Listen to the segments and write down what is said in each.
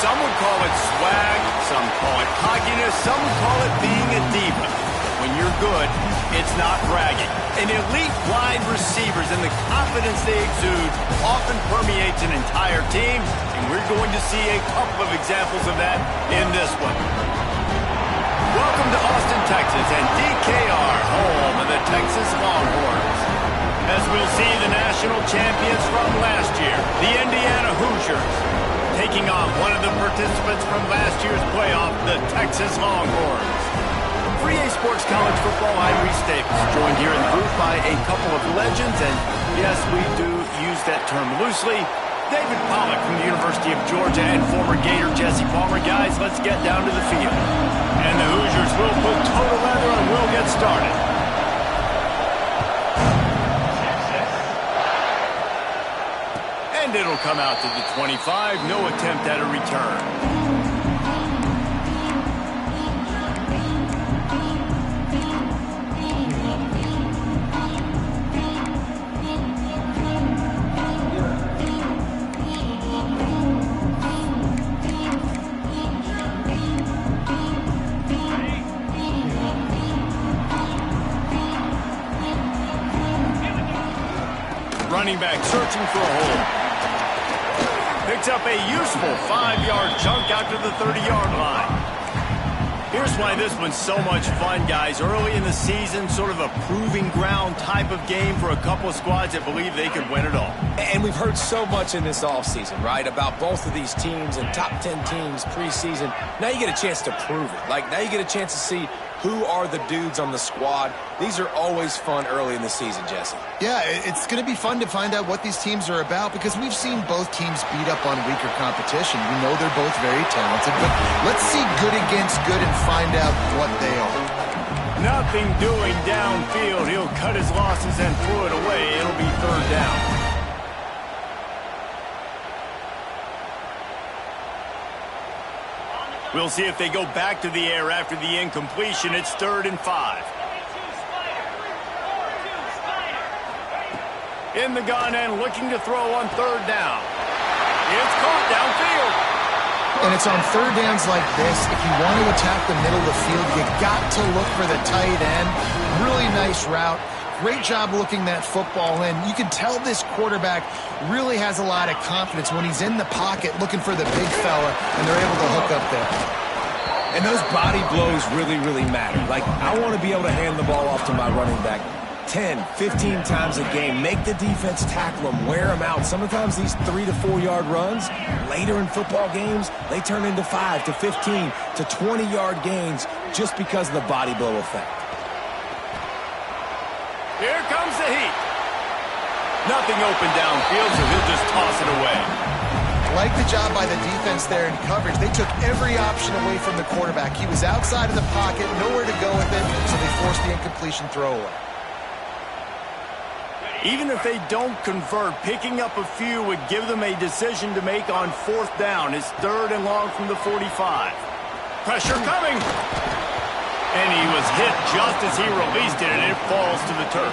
Some would call it swag, some call it cockiness, some call it being a diva. When you're good, it's not bragging. An elite wide receivers and the confidence they exude often permeates an entire team, and we're going to see a couple of examples of that in this one. Welcome to Austin, Texas, and DKR, home of the Texas Longhorns. As we'll see, the national champions from last year, the Indiana Hoosiers, taking on one of the participants from last year's playoff, the Texas Longhorns. 3A Sports College Football, I'm Reese Davis, joined here in the booth by a couple of legends, and yes, we do use that term loosely. David Pollack from the University of Georgia and former Gator Jesse Palmer. Guys, let's get down to the field. And the Hoosiers will put total leather and we'll get started. And it'll come out to the 25, no attempt at a return. Running back searching for a hole. Picks up a useful 5-yard chunk out to the 30-yard line. Here's why this one's so much fun, guys. Early in the season, sort of a proving ground type of game for a couple of squads that believe they could win it all. And we've heard so much in this offseason, right, about both of these teams and top 10 teams preseason. Now you get a chance to prove it. Like, now you get a chance to see who are the dudes on the squad. These are always fun early in the season, Jesse. Yeah, it's going to be fun to find out what these teams are about because we've seen both teams beat up on weaker competition. We know they're both very talented, but let's see good against good and find out what they are. Nothing doing downfield. He'll cut his losses and throw it away. It'll be third down. We'll see if they go back to the air after the incompletion. It's 3rd and 5. In the gun and looking to throw on 3rd down. It's caught downfield. And it's on 3rd downs like this. If you want to attack the middle of the field, you got to look for the tight end. Really nice route. Great job looking that football in. You can tell this quarterback really has a lot of confidence when he's in the pocket looking for the big fella, and they're able to hook up there. And those body blows really, really matter. Like, I want to be able to hand the ball off to my running back 10, 15 times a game. Make the defense tackle them, wear them out. Sometimes these 3 to 4 yard runs, later in football games, they turn into 5 to 15 to 20 yard gains just because of the body blow effect. Here comes the heat. Nothing open downfield, so he'll just toss it away. Like the job by the defense there in coverage. They took every option away from the quarterback. He was outside of the pocket, nowhere to go with it, so they forced the incompletion throwaway. Even if they don't convert, picking up a few would give them a decision to make on 4th down. It's 3rd and long from the 45. Pressure coming. And he was hit just as he released it, and it falls to the turf.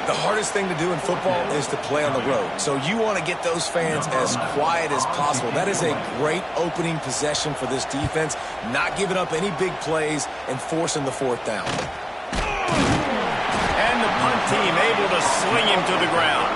The hardest thing to do in football is to play on the road. So you want to get those fans as quiet as possible. That is a great opening possession for this defense, not giving up any big plays and forcing the 4th down. And the punt team able to sling him to the ground.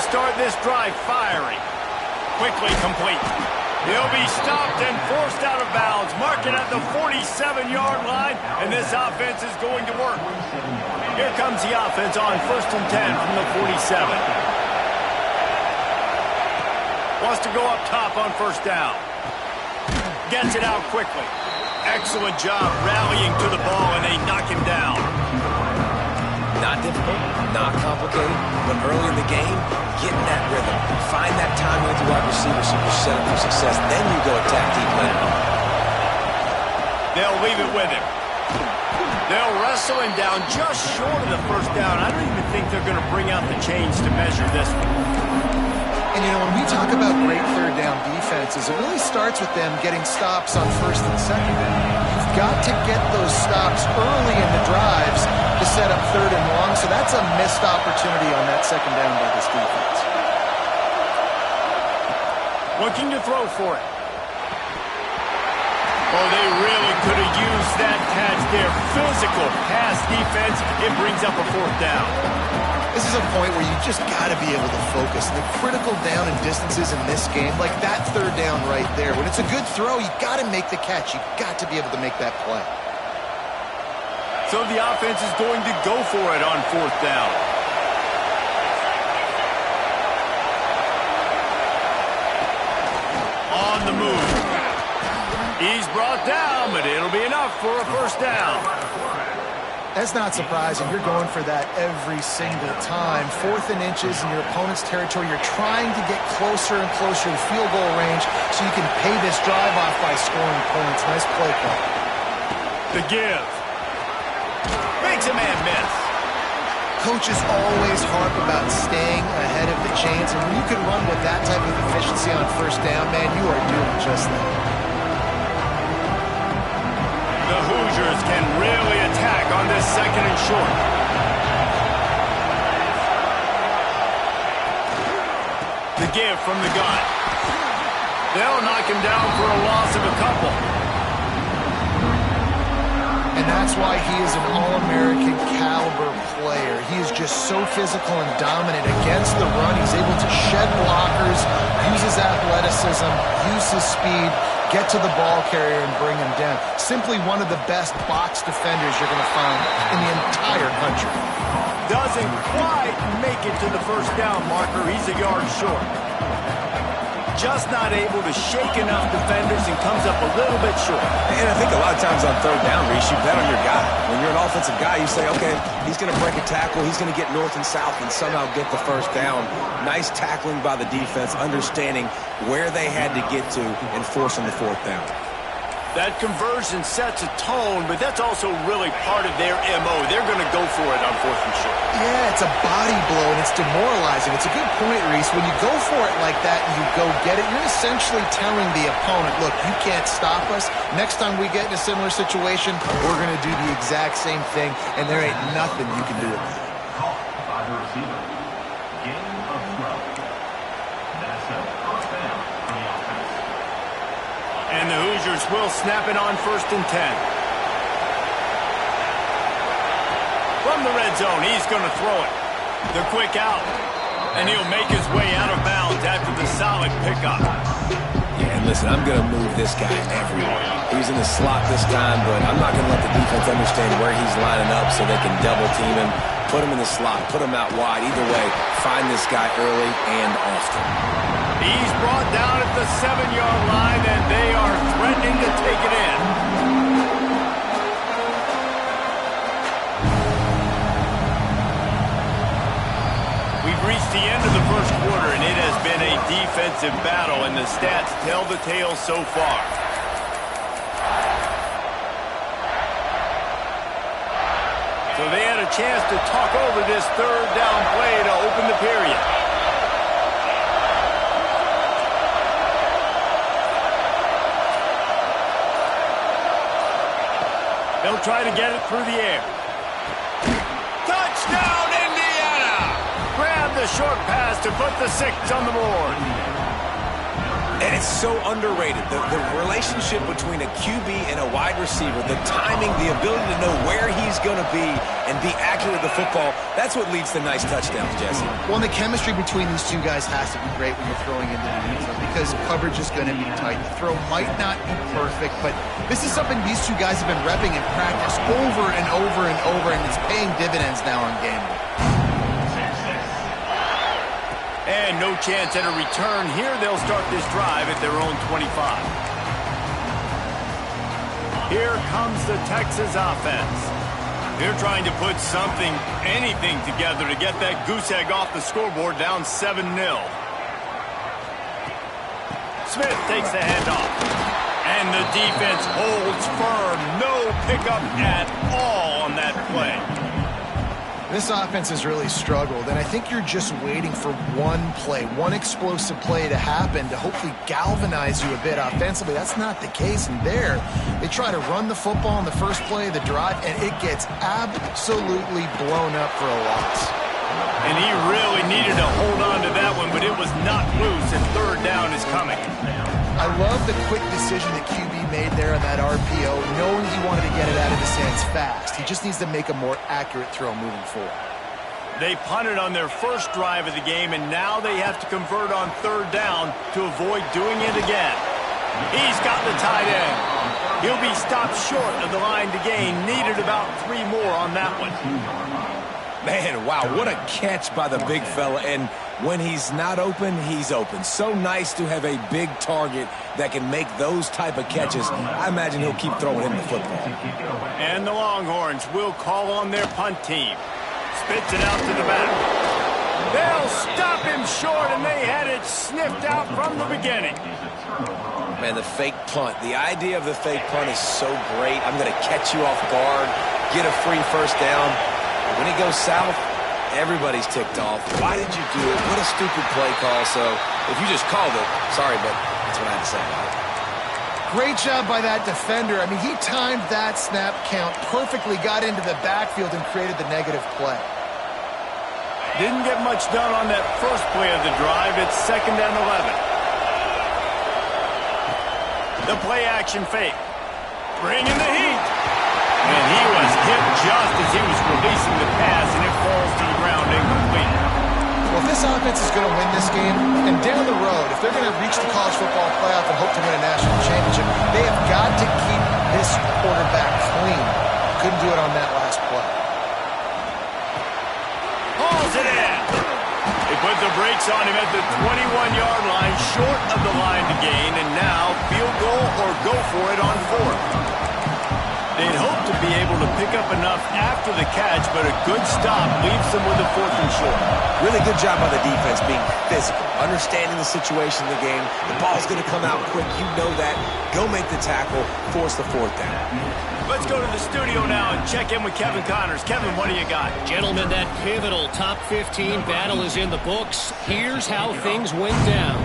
Start this drive firing. Quickly complete. He'll be stopped and forced out of bounds. Mark it at the 47-yard line, and this offense is going to work. Here comes the offense on 1st and 10 from the 47. Wants to go up top on 1st down. Gets it out quickly. Excellent job rallying to the ball, and they knock him down. Not difficult, not complicated, but early in the game, get in that rhythm. Find that time with your wide receiver so you're set up for success. Then you go attack deep later on. They'll leave it with him. They'll wrestle him down just short of the first down. I don't even think they're going to bring out the chains to measure this one. And, you know, when we talk about great third down defenses, it really starts with them getting stops on first and second down. You've got to get those stops early in the drives to set up third and long, so that's a missed opportunity on that second down by this defense. Looking to throw for it. Oh, they really could have used that catch there. Physical pass defense. It brings up a fourth down. This is a point where you just got to be able to focus. The critical down and distances in this game, like that third down right there. When it's a good throw, you got to make the catch. You got to be able to make that play. So the offense is going to go for it on fourth down. On the move. He's brought down, but it'll be enough for a first down. That's not surprising. You're going for that every single time. Fourth and inches in your opponent's territory. You're trying to get closer and closer to field goal range so you can pay this drive off by scoring points. Nice play call. The give. Makes a man miss. Coaches always harp about staying ahead of the chains, and when you can run with that type of efficiency on first down, man, you are doing just that. The Hoosiers can really attack on this second and short. The give from the gun. They'll knock him down for a loss of a couple. And that's why he is an All-American caliber player. He is just so physical and dominant against the run. He's able to shed blockers, use his athleticism, use his speed, get to the ball carrier and bring him down. Simply one of the best box defenders you're going to find in the entire country. Doesn't quite make it to the first down marker. He's a yard short. Just not able to shake enough defenders and comes up a little bit short. And I think a lot of times on third down, Reese, you bet on your guy. When you're an offensive guy, you say, okay, he's going to break a tackle, he's going to get north and south and somehow get the first down. Nice tackling by the defense, understanding where they had to get to and forcing the fourth down. That conversion sets a tone, but that's also really part of their MO. They're going to go for it on fourth and short. Yeah, it's a body blow, and it's demoralizing. It's a good point, Reese. When you go for it like that and you go get it, you're essentially telling the opponent, look, you can't stop us. Next time we get in a similar situation, we're going to do the exact same thing, and there ain't nothing you can do about it. By the receiver. Game of throw. That's a first down for the offense. And the Hoosiers will snap it on 1st and 10. From the red zone, he's going to throw it. The quick out. And he'll make his way out of bounds after the solid pickup. Yeah, and listen, I'm going to move this guy everywhere. He's in the slot this time, but I'm not going to let the defense understand where he's lining up so they can double team him. Put him in the slot, put him out wide. Either way, find this guy early and often. He's brought down at the 7-yard line, and they are threatening to take it in. We've reached the end of the first quarter, and it has been a defensive battle, and the stats tell the tale so far. So they had a chance to talk over this third down play to open the period. They'll try to get it through the air. Touchdown, Indiana! Grab the short pass to put the 6 on the board. And it's so underrated. The relationship between a QB and a wide receiver, the timing, the ability to know where he's going to be and be accurate with the football, that's what leads to nice touchdowns, Jesse. Well, and the chemistry between these two guys has to be great when you're throwing into the end zone because coverage is going to be tight. The throw might not be perfect, but this is something these two guys have been repping in practice over and over and over, and it's paying dividends now on game day. And no chance at a return here. They'll start this drive at their own 25. Here comes the Texas offense. They're trying to put something, anything together to get that goose egg off the scoreboard down 7-0. Smith takes the handoff. And the defense holds firm. No pickup at all on that play. This offense has really struggled, and I think you're just waiting for one play, one explosive play to happen to hopefully galvanize you a bit offensively. That's not the case, and there, they try to run the football in the first play of the drive, and it gets absolutely blown up for a loss. And he really needed to hold on to that one, but it was not loose, and third down is coming. I love the quick decision that QB made there on that RPO, knowing he wanted to get it out of his hands fast. He just needs to make a more accurate throw moving forward. They punted on their first drive of the game, and now they have to convert on third down to avoid doing it again. He's got the tight end. He'll be stopped short of the line to gain. Needed about 3 more on that one. Man, wow, what a catch by the big fella. And when he's not open, he's open. So nice to have a big target that can make those type of catches. I imagine he'll keep throwing him the football. And the Longhorns will call on their punt team. Spits it out to the back. They'll stop him short, and they had it sniffed out from the beginning. Man, the fake punt. The idea of the fake punt is so great. I'm going to catch you off guard, get a free first down. When it goes south, everybody's ticked off. Why did you do it? What a stupid play call. So if you just called it, sorry, but that's what I had to say about it. Great job by that defender. I mean, he timed that snap count perfectly, got into the backfield, and created the negative play. Didn't get much done on that first play of the drive. It's 2nd and 11. The play action fake. Bringing the heat. And he was hit just as he was releasing the pass, and it falls to the ground incomplete. Well, if this offense is going to win this game, and down the road, if they're going to reach the college football playoff and hope to win a national championship, they have got to keep this quarterback clean. Couldn't do it on that last play. Hauls it in. They put the brakes on him at the 21-yard line, short of the line to gain, and now field goal or go for it on 4th. They'd hope to be able to pick up enough after the catch, but a good stop leaves them with a 4th and short. Really good job by the defense being physical, understanding the situation in the game. The ball's going to come out quick. You know that. Go make the tackle, force the 4th down. Let's go to the studio now and check in with Kevin Connors. Kevin, what do you got? Gentlemen, that pivotal top 15 battle is in the books. Here's how things went down.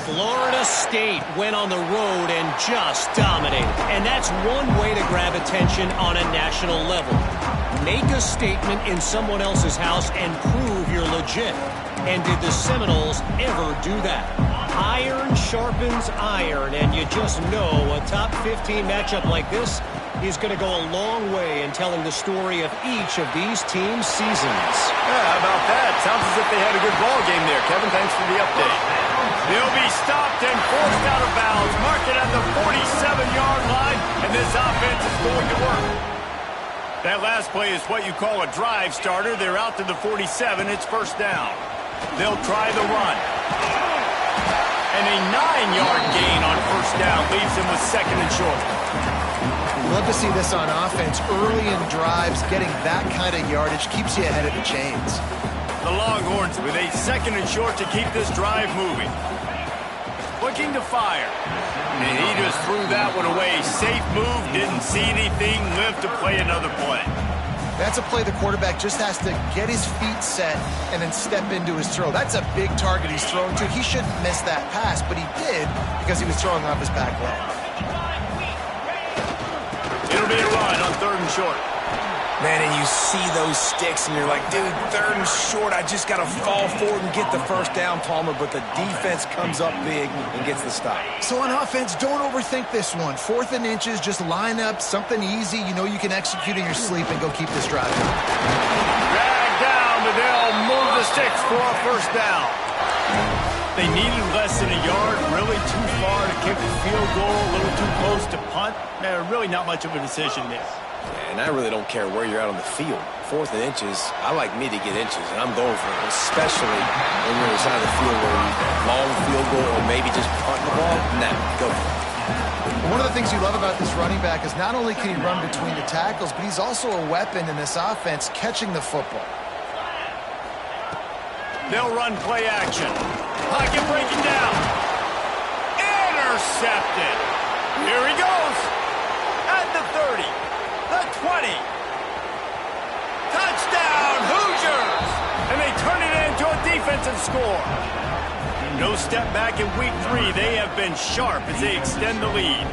Florida State went on the road and just dominated. And that's one way to grab attention on a national level. Make a statement in someone else's house and prove you're legit. And did the Seminoles ever do that? Iron sharpens iron, and you just know a top 15 matchup like this is going to go a long way in telling the story of each of these teams' seasons. Yeah, how about that? Sounds as if they had a good ball game there. Kevin, thanks for the update. They'll be stopped and forced out of bounds. Marked it at the 47-yard line, and this offense is going to work. That last play is what you call a drive starter. They're out to the 47. It's 1st down. They'll try the run. And a 9-yard gain on 1st down leaves him with 2nd and short. Love to see this on offense. Early in drives, getting that kind of yardage keeps you ahead of the chains. The Longhorns with a 2nd and short to keep this drive moving. Looking to fire. And he just threw that one away. Safe move, didn't see anything, lived to play another play. That's a play the quarterback just has to get his feet set and then step into his throw. That's a big target he's throwing to. He shouldn't miss that pass, but he did because he was throwing off his back leg. It'll be a run on 3rd and short. Man, and you see those sticks, and you're like, dude, 3rd and short, I just got to fall forward and get the 1st down, Palmer, but the defense comes up big and gets the stop. So on offense, don't overthink this one. 4th and inches, just line up something easy you know you can execute in your sleep and go keep this drive going. Drag down, but they'll move the sticks for a 1st down. They needed less than a yard, really too far to kick a field goal, a little too close to punt. Really not much of a decision there. And I really don't care where you're out on the field. 4th and inches, I like me to get inches, and I'm going for it, especially when you're on the side of the field where you long field goal or maybe just punt the ball. Nah, go for it. One of the things you love about this running back is not only can he run between the tackles, but he's also a weapon in this offense catching the football. They'll run play action. Pocket breaking down. Intercepted. Here he goes. At the 30. The 20. Touchdown, Hoosiers! And they turn it into a defensive score. No step back in week 3. They have been sharp as they extend the lead.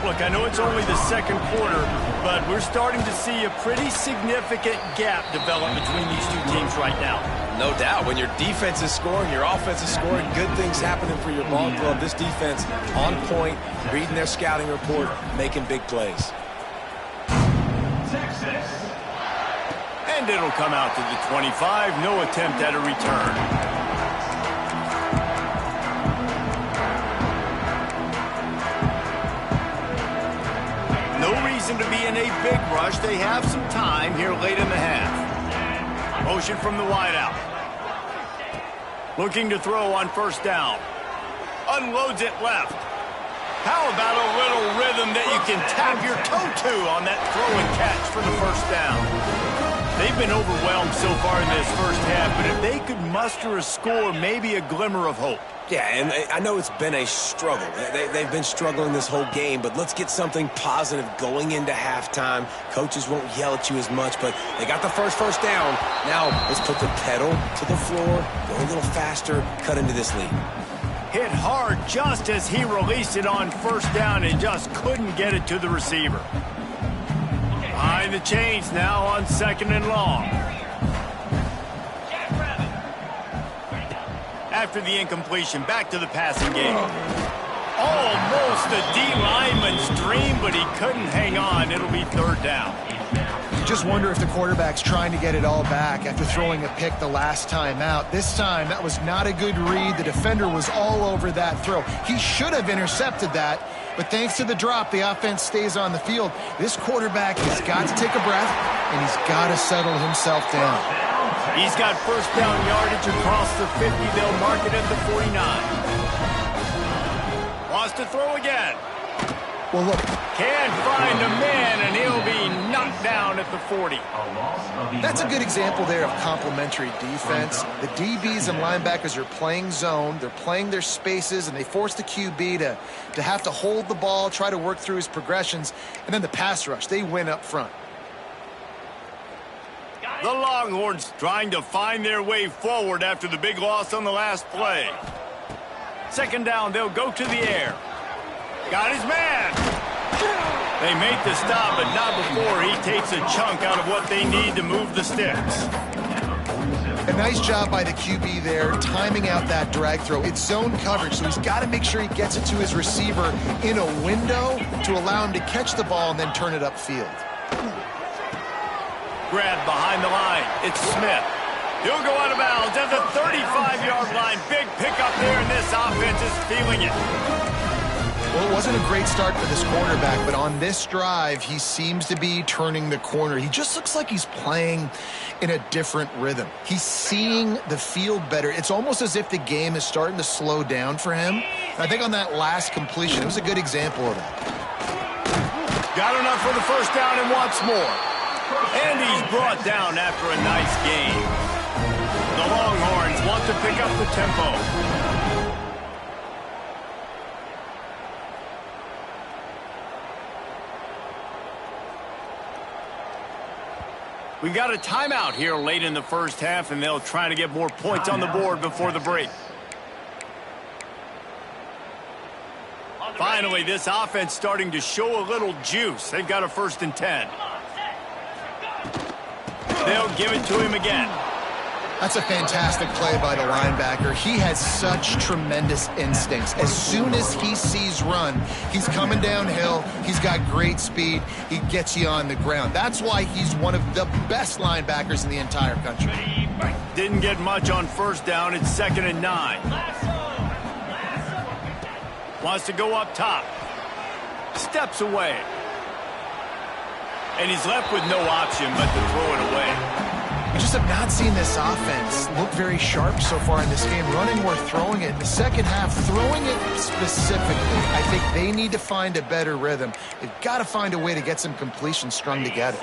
Look, I know it's only the second quarter, but we're starting to see a pretty significant gap develop between these two teams right now. No doubt. When your defense is scoring, your offense is scoring, good things happening for your ball club. This defense on point, reading their scouting report, making big plays. Texas. And it'll come out to the 25. No attempt at a return. No reason to be in a big rush. They have some time here late in the half. Motion from the wideout. Looking to throw on first down. Unloads it left. How about a little rhythm that you can tap your toe to on that throw and catch for the first down? They've been overwhelmed so far in this first half, but if they could muster a score, maybe a glimmer of hope. Yeah, and I know it's been a struggle. They've been struggling this whole game, but let's get something positive going into halftime. Coaches won't yell at you as much, but they got the first down. Now let's put the pedal to the floor, go a little faster, cut into this lead. Hit hard just as he released it on first down and just couldn't get it to the receiver. Behind the chains now on 2nd and long. After the incompletion, back to the passing game. Almost a D-lineman's dream, but he couldn't hang on. It'll be 3rd down. You just wonder if the quarterback's trying to get it all back after throwing a pick the last time out. This time, that was not a good read. The defender was all over that throw. He should have intercepted that, but thanks to the drop, the offense stays on the field. This quarterback has got to take a breath, and he's got to settle himself down. He's got first down yardage across the 50. They'll mark it at the 49. Wants to throw again. Well, look. Can't find a man, and he'll be knocked down at the 40. That's a good example there of complementary defense. The DBs and linebackers are playing zone. They're playing their spaces, and they force the QB to have to hold the ball, try to work through his progressions, and then the pass rush. They win up front. The Longhorns trying to find their way forward after the big loss on the last play. 2nd down, they'll go to the air. Got his man. They make the stop, but not before he takes a chunk out of what they need to move the sticks. A nice job by the QB there, timing out that drag throw. It's zone coverage, so he's got to make sure he gets it to his receiver in a window to allow him to catch the ball and then turn it upfield. Grab behind the line. It's Smith. He'll go out of bounds at the 35-yard line. Big pickup there, and this offense is feeling it. Well, it wasn't a great start for this quarterback, but on this drive, he seems to be turning the corner. He just looks like he's playing in a different rhythm. He's seeing the field better. It's almost as if the game is starting to slow down for him. And I think on that last completion, it was a good example of that. Got enough for the first down and wants more. And he's brought down after a nice game. The Longhorns want to pick up the tempo. We've got a timeout here late in the first half, and they'll try to get more points on the board before the break. Finally, this offense starting to show a little juice. They've got a 1st and 10. They'll give it to him again. That's a fantastic play by the linebacker. He has such tremendous instincts. As soon as he sees run, he's coming downhill. He's got great speed. He gets you on the ground. That's why he's one of the best linebackers in the entire country. Didn't get much on first down. It's 2nd and 9. Wants to go up top. Steps away. And he's left with no option but to throw it away. You just have not seen this offense look very sharp so far in this game, running or throwing it. In the second half, throwing it specifically, I think they need to find a better rhythm. They've got to find a way to get some completions strung together.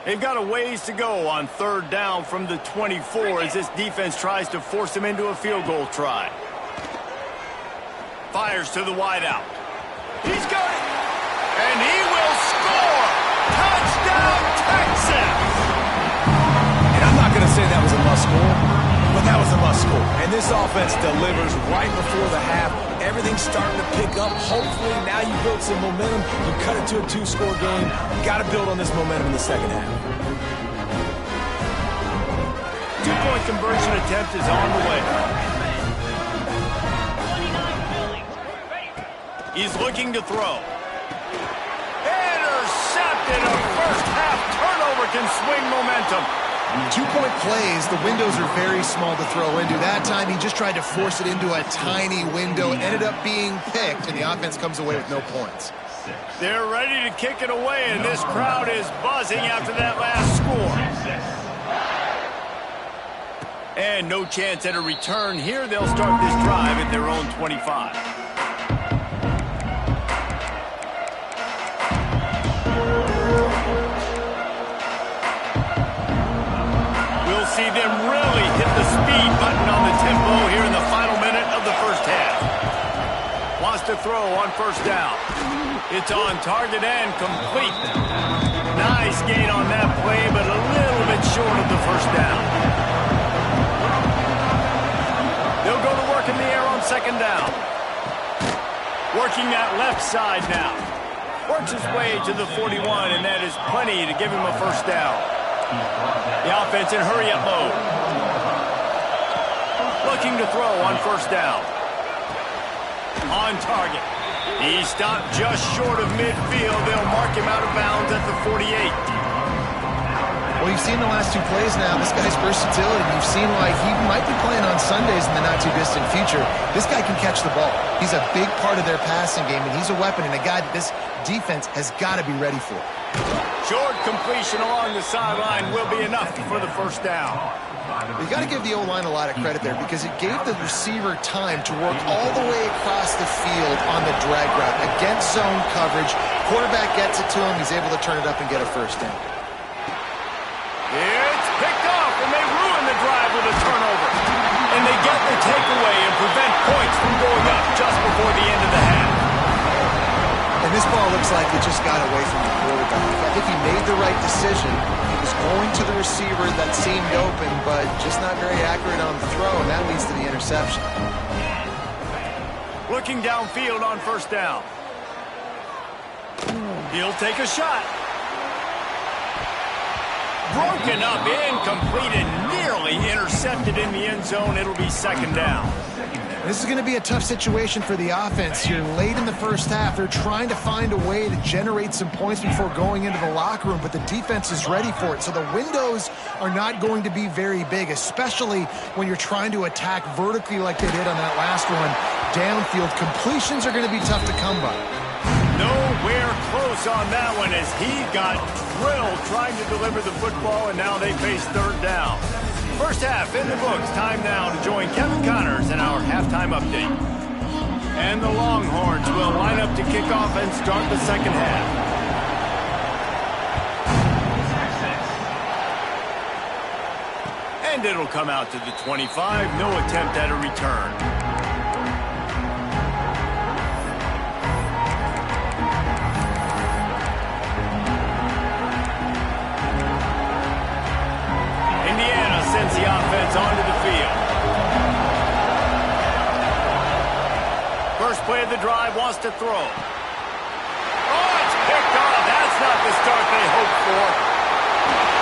They've got a ways to go on third down from the 24 as this defense tries to force them into a field goal try. Fires to the wideout. He's got it! And he will score! Touchdown, Texas! And I'm not going to say that was a must-score, but that was a must-score. And this offense delivers right before the half. Everything's starting to pick up. Hopefully, now you build some momentum. You cut it to a 2-score game. You got to build on this momentum in the second half. 2-point conversion attempt is on the way. He's looking to throw. Intercepted. A first-half turnover can swing momentum. 2-point plays, the windows are very small to throw into. That time, he just tried to force it into a tiny window, ended up being picked, and the offense comes away with no points. They're ready to kick it away, and this crowd is buzzing after that last score. And no chance at a return here. They'll start this drive at their own 25. See them really hit the speed button on the tempo here in the final minute of the first half. Wants to throw on first down. It's on target and complete. Nice gain on that play, but a little bit short of the first down. They'll go to work in the air on second down. Working that left side now. Works his way to the 41, and that is plenty to give him a first down. The offense in hurry-up mode. Looking to throw on first down. On target. He stopped just short of midfield. They'll mark him out of bounds at the 48. Well, you've seen the last 2 plays now. This guy's versatility. You've seen why he might be playing on Sundays in the not-too-distant future. This guy can catch the ball. He's a big part of their passing game, and he's a weapon and a guy that this defense has got to be ready for. Short completion along the sideline will be enough for the first down. You got to give the O-line a lot of credit there because it gave the receiver time to work all the way across the field on the drag route against zone coverage. Quarterback gets it to him. He's able to turn it up and get a first down. It's picked off, and they ruin the drive with a turnover. And they get the takeaway and prevent points from going up just before the end of the half. And this ball looks like it just got away from the quarterback. I think he made the right decision. He was going to the receiver that seemed open, but just not very accurate on the throw, and that leads to the interception. Looking downfield on first down. He'll take a shot. Broken up, incomplete, and nearly intercepted in the end zone. It'll be second down. This is going to be a tough situation for the offense here. Late in the first half, they're trying to find a way to generate some points before going into the locker room, but the defense is ready for it. So the windows are not going to be very big, especially when you're trying to attack vertically like they did on that last one. Downfield completions are going to be tough to come by. Nowhere close on that one as he got drilled trying to deliver the football, and now they face third down. First half in the books. Time now to join Kevin Connors in our halftime update. And the Longhorns will line up to kick off and start the second half. And it'll come out to the 25. No attempt at a return. Sends the offense onto the field. First play of the drive, wants to throw. Oh, it's picked off. That's not the start they hoped for.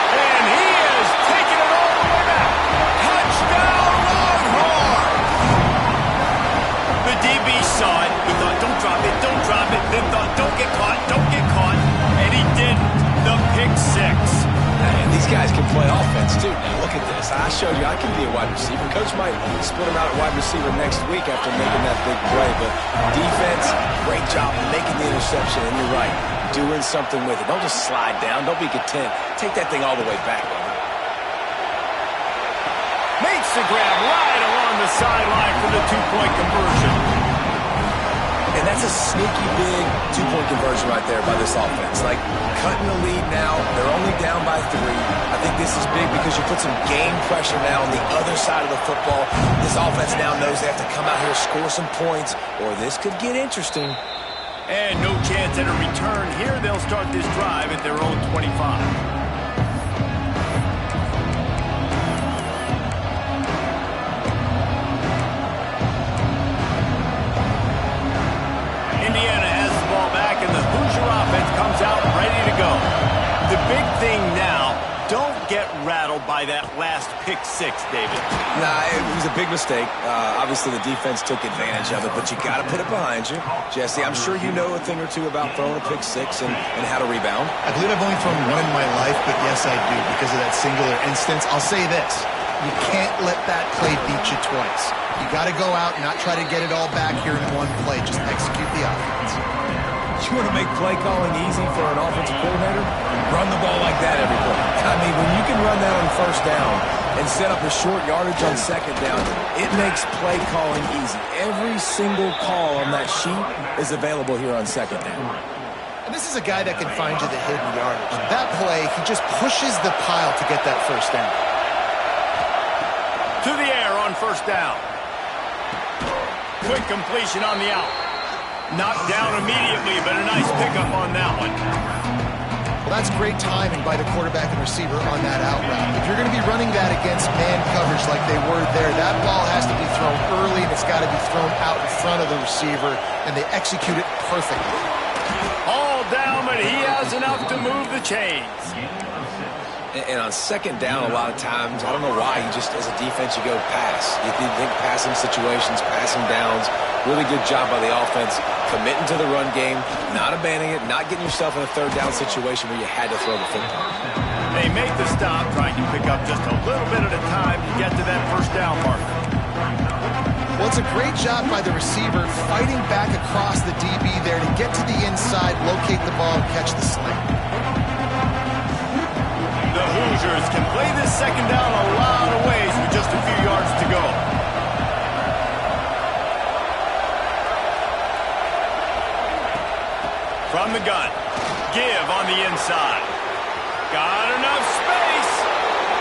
And he is taking it all the way back. Touchdown, Longhorns! The DB saw it. He thought, don't drop it, don't drop it. Then thought, don't get caught, don't get caught. And he didn't. The pick six. And these guys can play offense, too. Now, look at this. I showed you I can be a wide receiver. Coach might split him out at wide receiver next week after making that big play. But defense, great job making the interception. And you're right, doing something with it. Don't just slide down. Don't be content. Take that thing all the way back. Makes the grab right along the sideline for the two-point conversion. And that's a sneaky big two-point conversion right there by this offense. Like, cutting the lead now. They're only down by 3. I think this is big because you put some game pressure now on the other side of the football. This offense now knows they have to come out here, score some points, or this could get interesting. And no chance at a return here. They'll start this drive at their own 25. Out ready to go. The big thing now, don't get rattled by that last pick 6, David. Nah, it was a big mistake. Obviously, the defense took advantage of it, but you got to put it behind you. Jesse, I'm sure you know a thing or two about throwing a pick 6 and how to rebound. I believe I've only thrown one in my life, but yes, I do because of that singular instance. I'll say this. You can't let that play beat you twice. You got to go out and not try to get it all back here in one play. Just execute the offense. You want to make play calling easy for an offensive coordinator? Run the ball like that every play. I mean, when you can run that on first down and set up a short yardage on second down, it makes play calling easy. Every single call on that sheet is available here on second down. And this is a guy that can find you the hidden yardage. That play, he just pushes the pile to get that first down. To the air on first down. Quick completion on the out. Knocked down immediately, but a nice pickup on that one. Well, that's great timing by the quarterback and receiver on that out route. If you're going to be running that against man coverage like they were there, that ball has to be thrown early, and it's got to be thrown out in front of the receiver, and they execute it perfectly. All down, but he has enough to move the chains. And on second down, a lot of times, I don't know why, you just, as a defense, you go pass. You think passing situations, passing downs. Really good job by the offense, committing to the run game, not abandoning it, not getting yourself in a third down situation where you had to throw the football. They make the stop, trying to pick up just a little bit at a time to get to that first down marker. Well, it's a great job by the receiver fighting back across the DB there to get to the inside, locate the ball, and catch the slant. The Hoosiers can play this second down a lot of ways with just a few yards to go. From the gun, give on the inside. Got enough space,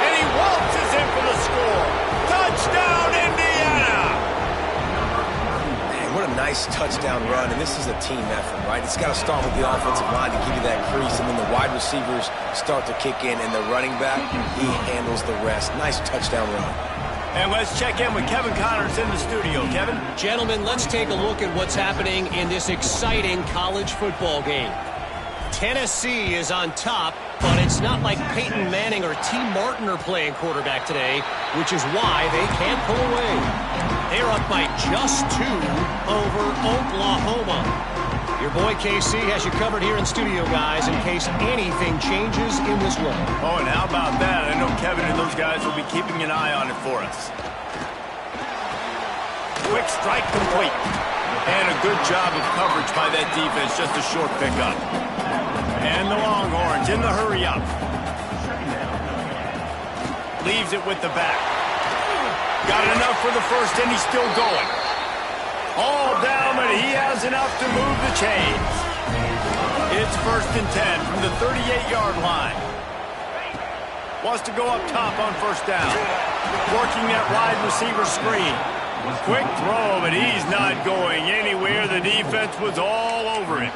and he waltzes in for the score. Touchdown, Indiana! Man, what a nice touchdown run, and this is a team effort, right? It's got to start with the offensive line to give you that crease, and then the wide receivers start to kick in, and the running back, he handles the rest. Nice touchdown run. And let's check in with Kevin Connors in the studio. Kevin? Gentlemen, let's take a look at what's happening in this exciting college football game. Tennessee is on top, but it's not like Peyton Manning or T. Martin are playing quarterback today, which is why they can't pull away. They're up by just 2 over Oklahoma. Your boy KC has you covered here in studio, guys, in case anything changes in this one. Oh, and how about that? I know Kevin and those guys will be keeping an eye on it for us. Quick strike complete. And a good job of coverage by that defense, just a short pickup. And the Longhorns in the hurry up. Leaves it with the back. Got enough for the first, and he's still going. All down, but he has enough to move the chains. It's 1st and 10 from the 38-yard line. Wants to go up top on first down. Working that wide receiver screen. Quick throw, but he's not going anywhere. The defense was all over him.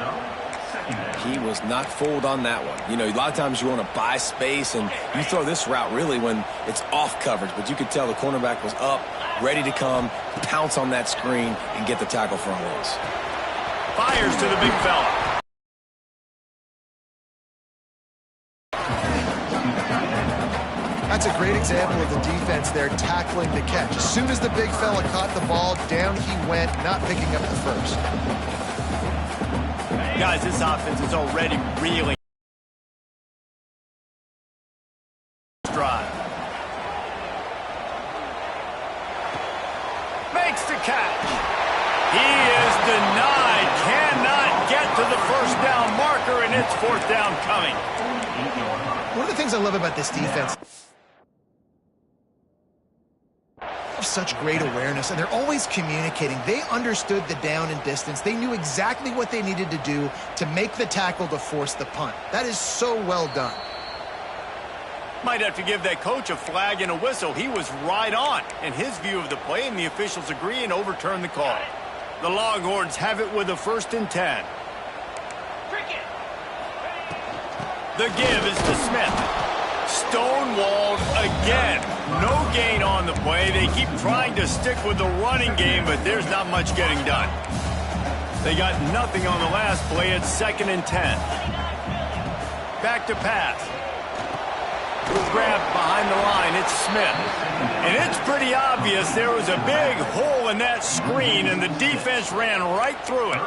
He was not fooled on that one. You know, a lot of times you want to buy space, and you throw this route really when it's off coverage. But you could tell the cornerback was up, ready to come, pounce on that screen, and get the tackle for a loss. Fires to the big fella. That's a great example of the defense there tackling the catch. As soon as the big fella caught the ball, down he went, not picking up the first. Guys, this offense is already reeling. Drive. Makes the catch. He is denied. Cannot get to the first down marker, and it's 4th down coming. One of the things I love about this defense have such great awareness, and they're always communicating. They understood the down and distance. They knew exactly what they needed to do to make the tackle to force the punt. That is so well done. Might have to give that coach a flag and a whistle. He was right on in his view of the play, and the officials agree and overturn the call. The Longhorns have it with a 1st and 10. The give is to Smith. Stonewalled again. No gain on the play. They keep trying to stick with the running game, but there's not much getting done. They got nothing on the last play. It's 2nd and 10. Back to pass. Grabbed behind the line. It's Smith. And it's pretty obvious there was a big hole in that screen, and the defense ran right through it.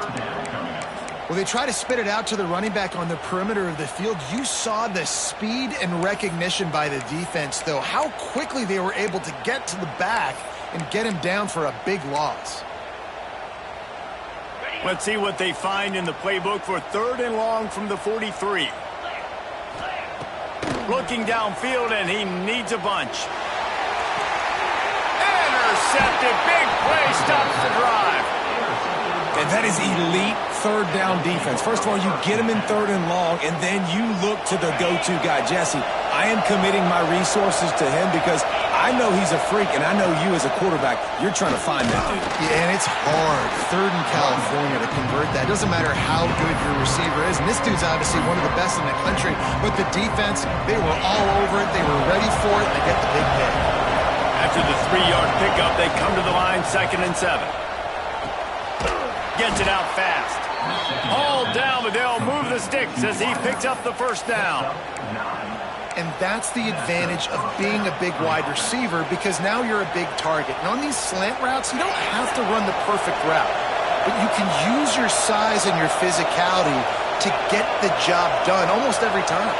Well, they try to spit it out to the running back on the perimeter of the field. You saw the speed and recognition by the defense, though, how quickly they were able to get to the back and get him down for a big loss. Let's see what they find in the playbook for 3rd and long from the 43. Looking downfield, and he needs a bunch. Intercepted. Big play stops the drive. And that is elite 3rd down defense. First of all, you get him in 3rd and long, and then you look to the go-to guy, Jesse. I am committing my resources to him because I know he's a freak, and I know you as a quarterback, you're trying to find that dude. Yeah, and it's hard, 3rd in California, to convert that. It doesn't matter how good your receiver is, and this dude's obviously one of the best in the country, but the defense, they were all over it, they were ready for it, and they get the big hit. After the 3-yard pickup, they come to the line, 2nd and 7. Gets it out fast. Hauled down, but they'll move the sticks as he picks up the 1st down. And that's the advantage of being a big wide receiver, because now you're a big target. And on these slant routes, you don't have to run the perfect route, but you can use your size and your physicality to get the job done almost every time.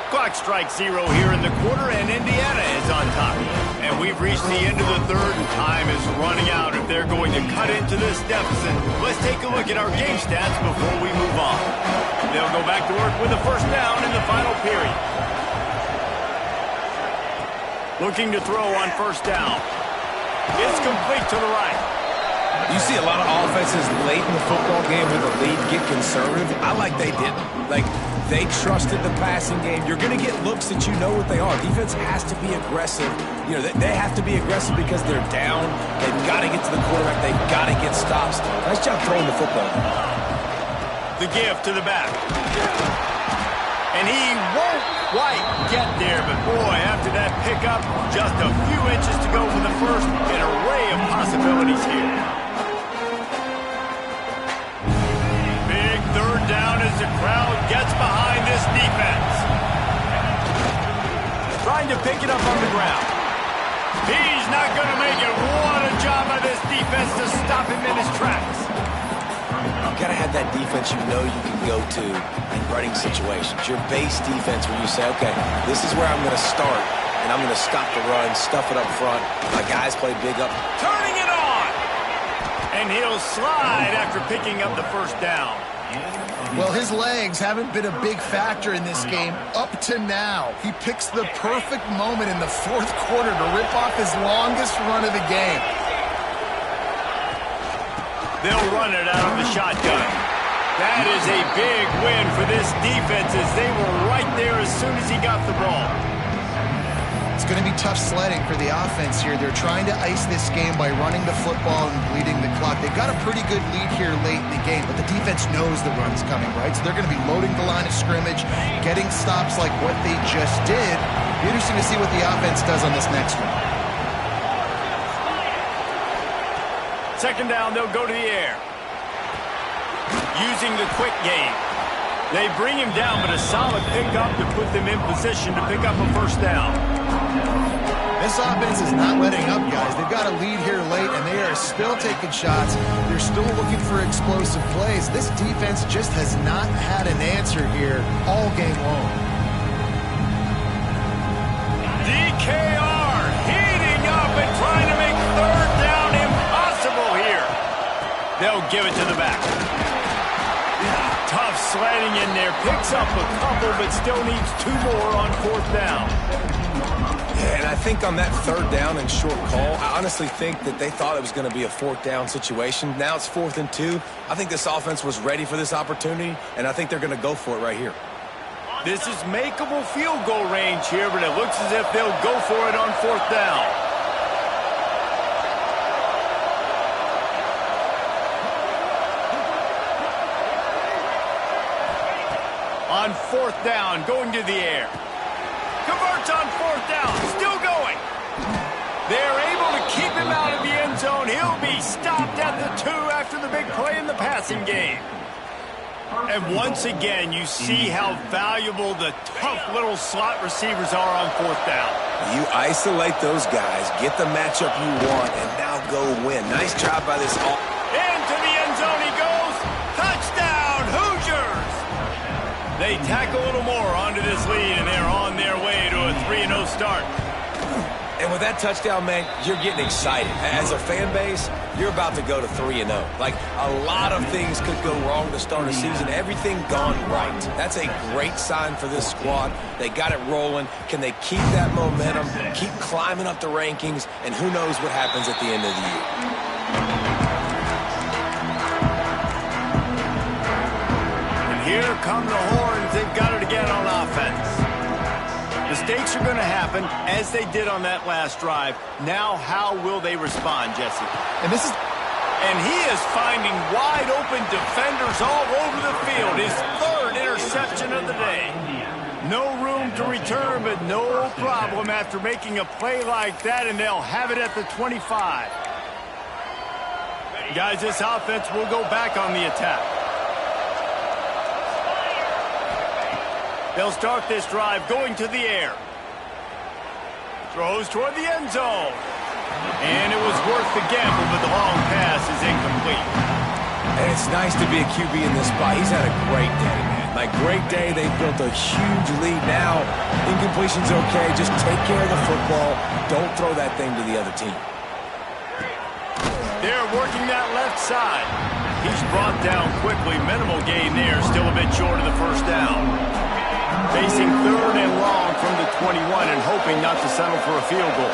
Clock strikes 0 here in the quarter, and Indiana is on top. And we've reached the end of the 3rd, and time is running out if they're going to cut into this deficit. Let's take a look at our game stats before we move on. They'll go back to work with a 1st down in the final period. Looking to throw on 1st down. It's complete to the right. You see a lot of offenses late in the football game with a lead get conservative. I like they didn't. Like, they trusted the passing game. You're going to get looks that you know what they are. Defense has to be aggressive. You know, they have to be aggressive because they're down. They've got to get to the quarterback. They've got to get stops. Nice job throwing the football. The give to the back. And he won't quite get there, but boy, after that pickup, just a few inches to go for the 1st. An array of possibilities here. Big 3rd down as the crowd gets behind this defense. Trying to pick it up on the ground. He's not going to make it. What a job by this defense to stop him in his tracks. You've got to have that defense you know you can go to in running situations. Your base defense where you say, okay, this is where I'm going to start, and I'm going to stop the run, stuff it up front. My guys play big up. Turning it on! And he'll slide after picking up the 1st down. Well, his legs haven't been a big factor in this game up to now. He picks the perfect moment in the 4th quarter to rip off his longest run of the game. They'll run it out of the shotgun. That is a big win for this defense as they were right there as soon as he got the ball. It's going to be tough sledding for the offense here. They're trying to ice this game by running the football and bleeding the clock. They've got a pretty good lead here late in the game, but the defense knows the run's coming, right? So they're going to be loading the line of scrimmage, getting stops like what they just did. Be interesting to see what the offense does on this next one. 2nd down, they'll go to the air. Using the quick game. They bring him down, but a solid pickup to put them in position to pick up a 1st down. This offense is not letting up, guys. They've got a lead here late, and they are still taking shots. They're still looking for explosive plays. This defense just has not had an answer here all game long. DKR heating up and trying to make 3rd down They'll give it to the back. Tough sliding in there. Picks up a couple, but still needs 2 more on 4th down. Yeah, and I think on that 3rd down and short call, I honestly think that they thought it was going to be a 4th down situation. Now it's 4th and 2. I think this offense was ready for this opportunity, and I think they're going to go for it right here. This is makeable field goal range here, but it looks as if they'll go for it on 4th down. On 4th down, going to the air. Converts on 4th down, still going. They're able to keep him out of the end zone. He'll be stopped at the 2 after the big play in the passing game. And once again, you see how valuable the tough little slot receivers are on 4th down. You isolate those guys, get the matchup you want, and now go win. Nice job by this all. Into the end zone he goes. Touchdown, Hoosiers! They tack a little more onto this lead, and they're on their way to a 3-0 start. And with that touchdown, man, you're getting excited. As a fan base, you're about to go to 3-0. Like, a lot of things could go wrong to start a season. Everything gone right. That's a great sign for this squad. They got it rolling. Can they keep that momentum, keep climbing up the rankings, and who knows what happens at the end of the year. And here come the horns. They've got it again on offense. Mistakes are going to happen, as they did on that last drive. Now, how will they respond, Jesse? And he is finding wide-open defenders all over the field. His 3rd interception of the day. No room to return, but no problem after making a play like that, and they'll have it at the 25. Guys, this offense will go back on the attack. They'll start this drive going to the air. Throws toward the end zone. And it was worth the gamble, but the long pass is incomplete. And it's nice to be a QB in this spot. He's had a great day, man. Like, great day. They've built a huge lead now. Incompletion's okay. Just take care of the football. Don't throw that thing to the other team. They're working that left side. He's brought down quickly. Minimal gain there. Still a bit short of the 1st down. Facing 3rd and long from the 21 and hoping not to settle for a field goal.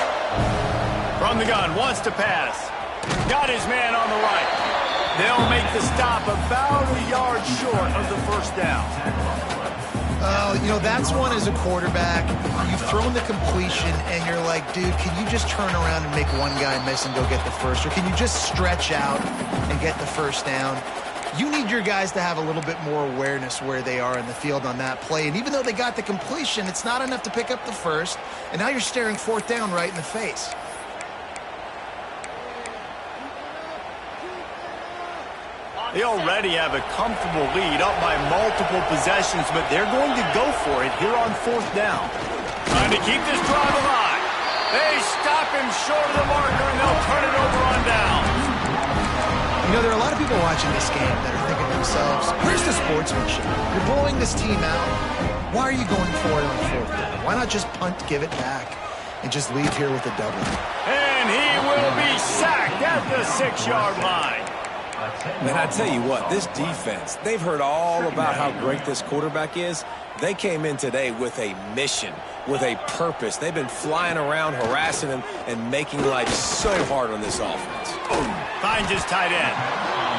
From the gun, wants to pass. Got his man on the right. They'll make the stop about a yard short of the 1st down. You know, that's one as a quarterback. You've thrown the completion, and you're like, dude, can you just turn around and make one guy miss and go get the first? Or can you just stretch out and get the 1st down? You need your guys to have a little bit more awareness where they are in the field on that play. And even though they got the completion, it's not enough to pick up the 1st. And now you're staring 4th down right in the face. They already have a comfortable lead up by multiple possessions, but they're going to go for it here on 4th down. Trying to keep this drive alive. They stop him short of the marker, and they'll turn it over on down. You know, there are a lot of people watching this game that are thinking to themselves, where's the sportsmanship? You're blowing this team out. Why are you going for it on 4th down? Why not just punt, give it back, and just leave here with a W? And he will be sacked at the 6-yard line. Man, I tell you what, this defense, they've heard all about how great this quarterback is. They came in today with a mission, with a purpose. They've been flying around, harassing him, and making life so hard on this offense. Finds his tight end.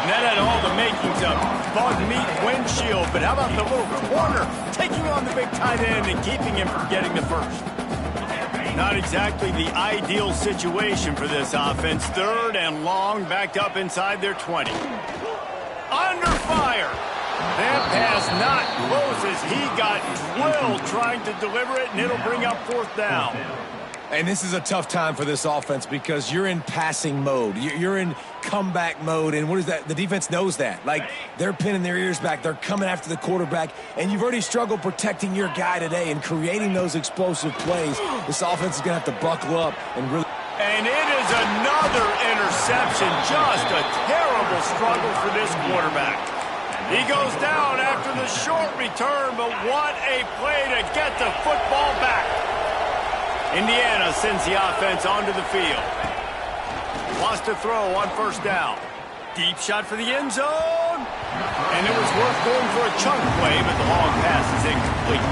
And that had all the makings of bug meat windshield, but how about the little corner taking on the big tight end and keeping him from getting the 1st? Not exactly the ideal situation for this offense. 3rd and long, backed up inside their 20. Under fire. That pass not close as he got drilled trying to deliver it, and it'll bring up 4th down. And this is a tough time for this offense because you're in passing mode. You're in comeback mode, and what is that? The defense knows that. Like, they're pinning their ears back. They're coming after the quarterback, and you've already struggled protecting your guy today and creating those explosive plays. This offense is going to have to buckle up and really... And it is another interception. Just a terrible struggle for this quarterback. He goes down after the short return, but what a play to get the football back. Indiana sends the offense onto the field. Wants to throw on 1st down. Deep shot for the end zone. And it was worth going for a chunk play, but the long pass is incomplete.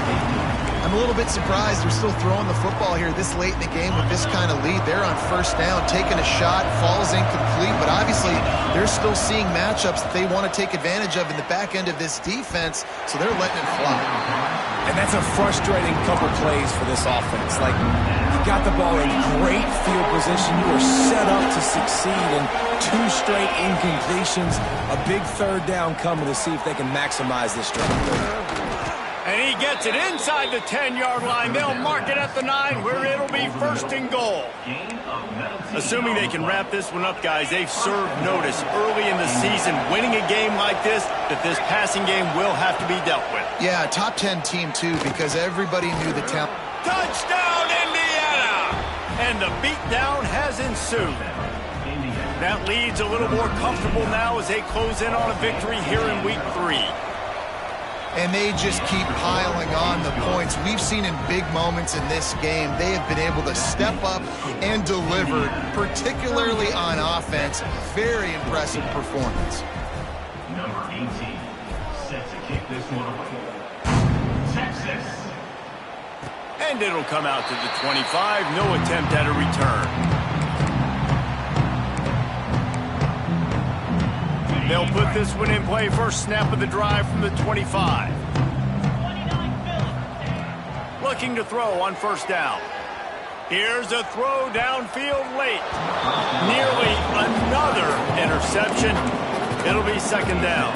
I'm a little bit surprised they're still throwing the football here this late in the game with this kind of lead. They're on first down, taking a shot, falls incomplete, but obviously they're still seeing matchups that they want to take advantage of in the back end of this defense, so they're letting it fly. And that's a frustrating couple plays for this offense. Like, you got the ball in great field position. You are set up to succeed, and 2 straight incompletions. A big third down coming to see if they can maximize this drive. And he gets it inside the 10-yard line. They'll mark it at the 9 where it'll be first and goal. Assuming they can wrap this one up, guys, they've served notice early in the season, winning a game like this, that this passing game will have to be dealt with. Yeah, top 10 team, too, because everybody knew the talent. Touchdown, Indiana! And the beatdown has ensued. That lead's a little more comfortable now as they close in on a victory here in Week 3. And they just keep piling on the points. We've seen in big moments in this game, they have been able to step up and deliver, particularly on offense. Very impressive performance. Number 18, set to kick this one away. Texas. And it'll come out to the 25. No attempt at a return. They'll put this one in play. First snap of the drive from the 25. Looking to throw on first down. Here's a throw downfield late. Nearly another interception. It'll be second down.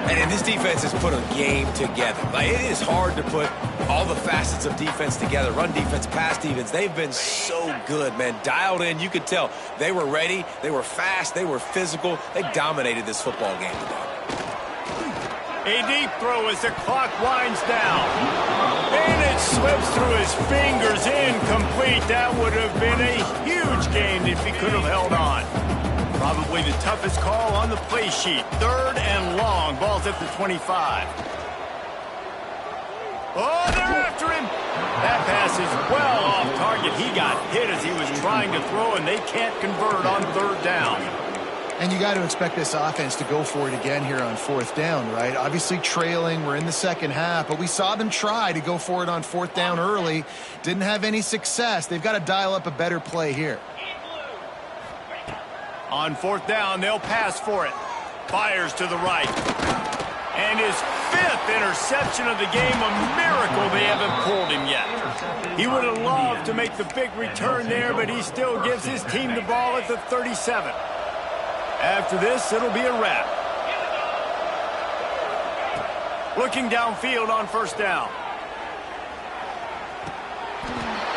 And this defense has put a game together. Like, it is hard to put all the facets of defense together. Run defense, pass defense. They've been so good, man. Dialed in. You could tell they were ready. They were fast. They were physical. They dominated this football game today. A deep throw as the clock winds down. And it slips through his fingers. Incomplete. That would have been a huge gain if he could have held on. Probably the toughest call on the play sheet. Third and long. Ball's at the 25. Oh, they're after him. That pass is well off target. He got hit as he was trying to throw, and they can't convert on third down. And you got to expect this offense to go for it again here on fourth down, right? Obviously trailing. We're in the second half, but we saw them try to go for it on fourth down early. Didn't have any success. They've got to dial up a better play here. On fourth down, they'll pass for it. Fires to the right. And his 5th interception of the game, a miracle they haven't pulled him yet. He would have loved to make the big return there, but he still gives his team the ball at the 37. After this, it'll be a wrap. Looking downfield on first down.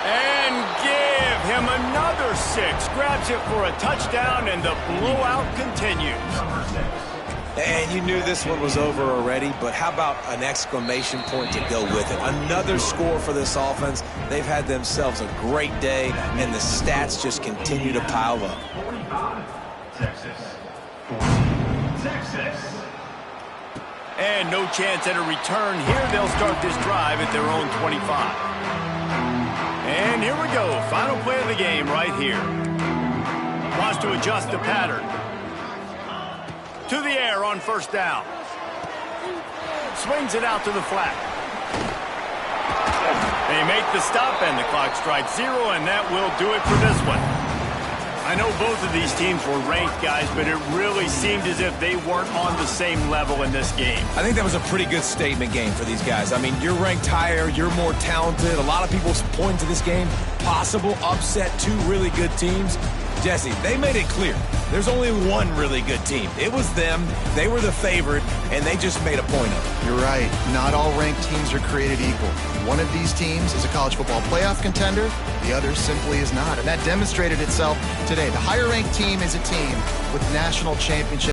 And give him another 6. Grabs it for a touchdown, and the blowout continues. And you knew this one was over already, but how about an exclamation point to go with it? Another score for this offense. They've had themselves a great day, and the stats just continue to pile up. 45, Texas. 40, Texas. And no chance at a return here. They'll start this drive at their own 25. And here we go. Final play of the game right here. Wants to adjust the pattern. To the air on first down. Swings it out to the flat. They make the stop, and the clock strikes 0, and that will do it for this one. I know both of these teams were ranked, guys, but it really seemed as if they weren't on the same level in this game. I think that was a pretty good statement game for these guys. I mean, you're ranked higher, you're more talented. A lot of people point to this game, possible upset, 2 really good teams. Jesse, they made it clear. There's only one really good team. It was them. They were the favorite, and they just made a point of it. You're right. Not all ranked teams are created equal. One of these teams is a college football playoff contender. The other simply is not. And that demonstrated itself today. The higher ranked team is a team with national championship